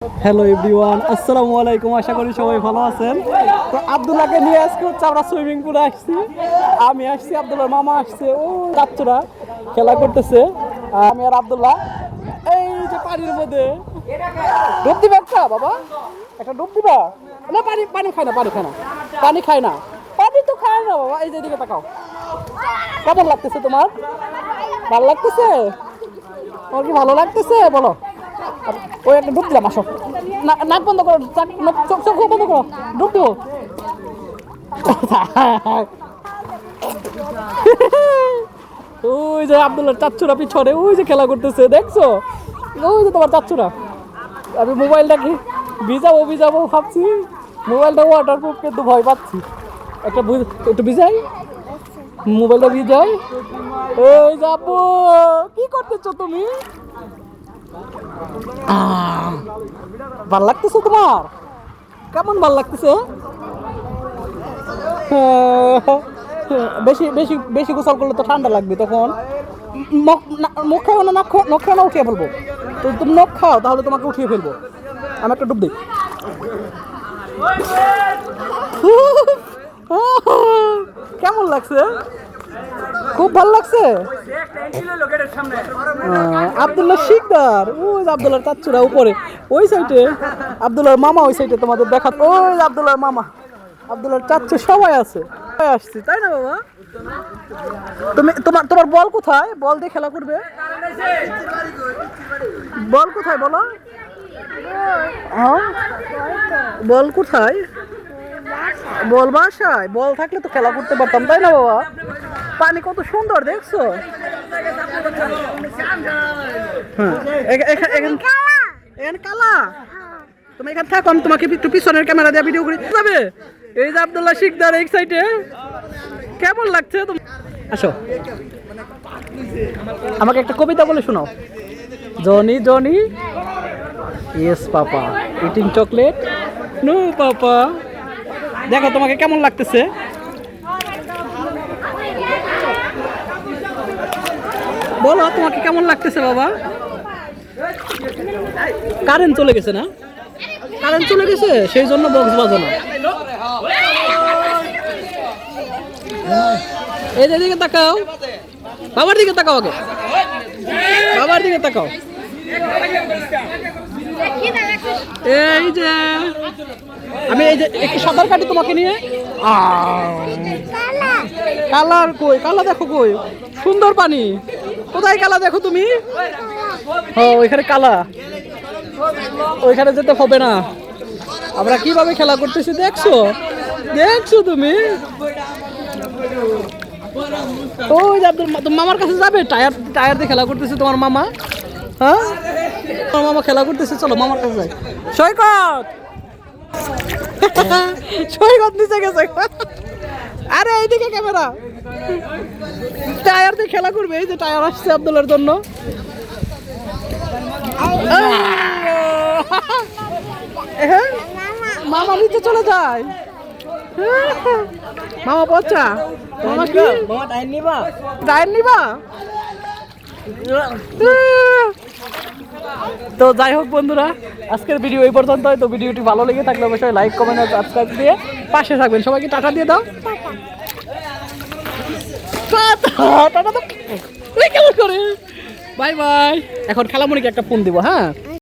Hello everyone, আসসালামু আলাইকুম। আশা করি সবাই ভালো আছেন। তো আব্দুল্লাহকে নিয়ে আজকে হচ্ছে আমরা সুইমিং পুলে আসছি। আমি আসছি, আব্দুল্লাহর মামা আসছে, ও বাচ্চারা খেলা করতেছে। আমি আর আব্দুল্লাহ এই যে পানির মধ্যে ডুব দিবে। একটা বাবা, একটা ডুব দিবা না? পানি পানি খায় না, পানি খায় না, পানি খায় না, পানি তো খায় না বাবা। এই যে এদিকে তাকাও, কেমন লাগতেছে তোমার? ভালো লাগতেছে? তোমার কি ভালো লাগতেছে বলো? ওই একটা ডুব দিলাম, আসো। নাক বন্ধ করো, চোখ বন্ধ করো, ডুব দেবো। ওই যে আব্দুল্লাহর চাচ্চুরা পিছনে ওই যে খেলা করতেছে, দেখছো? ওই যে তোমার চাচ্চুরা। আমি মোবাইলটাকে ভিজাবো ভাবছি, মোবাইলটা ওয়াটারপ্রুফ, কিন্তু ভয় পাচ্ছি। একটু ভিজাই, মোবাইলটা ভিজাই। এই যাবো, কি করতেছো তুমি? ভাল লাগতেছে তোমার? কেমন ভাল লাগতেছে? বেশি বেশি বেশি গোসল করলে তো ঠান্ডা লাগবে তখন। মুখ খাও না, নখ খাও না, উঠিয়ে ফেলবো। তো তুমি নখ খাও, তাহলে তোমাকে উঠিয়ে ফেলবো। আমি একটা ডুব দিই। কেমন লাগছে? খুব ভালো লাগছে। আব্দুল্লাহ শিকদার, ওই আব্দুল্লাহর চাচ্চুরা উপরে ওই সাইডে, আব্দুল্লাহর মামা ওই সাইডে তোমাদের দেখা। ওই আব্দুল্লাহর মামা, আব্দুল্লাহর চাচ্চু সবাই আছে। আসছি তাই না বাবা? তোমার বল কোথায়? বল দিয়ে খেলা করবে? বল কোথায় বলো? হ্যাঁ, বল কোথায়? বল বাসায়। বল থাকলে তো খেলা করতে পারতাম, তাই না বাবা? পানি কত সুন্দর দেখছো? এখানে কালা। তুমি এখানে থাকো, আমি তোমাকে একটু পিছনের ক্যামেরা দিয়ে ভিডিও করে যাবে। এই যে আব্দুল্লাহ শিকদার এই সাইডে। কেমন লাগছে তুমি? আসো, আমাকে একটা কবিতা বলে শোনাও। Johnny Johnny yes papa, eating chocolate no papa. দেখো তোমাকে কেমন লাগতেছে? বলো তোমাকে কেমন লাগতেছে বাবা? কারেন্ট চলে গেছে না? কারেন্ট চলে গেছে, সেই জন্য বক্স বাজে না। এই যে দিকে তাকাও, বাবার দিকে তাকাও, আগে বাবার দিকে তাকাও। এই যে আমি এই যে একটু সাঁতার কাটি তোমাকে নিয়ে। কালার কই? কালা দেখো কই? সুন্দর পানি। কোথায় কালা দেখো তুমি? ওইখানে কালা, ওইখানে যেতে হবে না। আমরা কিভাবে খেলা করতেছি দেখছো? দেখছো তুমি? ওই তোমার মামার কাছে যাবে? টায়ার দিয়ে খেলা করতেছে তোমার মামা। হ্যাঁ, তোমার মামা খেলা করতেছে, চলো মামার কাছে যাই। সৈকত, সৈকত নিচে গেছে। আরে এইদিকে ক্যামেরা। টায়ার দিয়ে খেলা করবে। এই যে টায়ার আসছে আব্দুল্লাহর জন্য। মামা নিচে চলে যায়। মামা পচা, মামা কি টায়ার নিবা? তো যাই হোক বন্ধুরা, আজকের ভিডিও এই পর্যন্ত। তো ভিডিওটি ভালো লেগে থাকলে অবশ্যই লাইক, কমেন্ট আর সাবস্ক্রাইব দিয়ে পাশে থাকবেন। সবাইকে টাটা দিয়ে দাও। টাটা তো কেমন করে? Bye bye. এখন খালামণিকে একটা ফোন দিব। হ্যাঁ।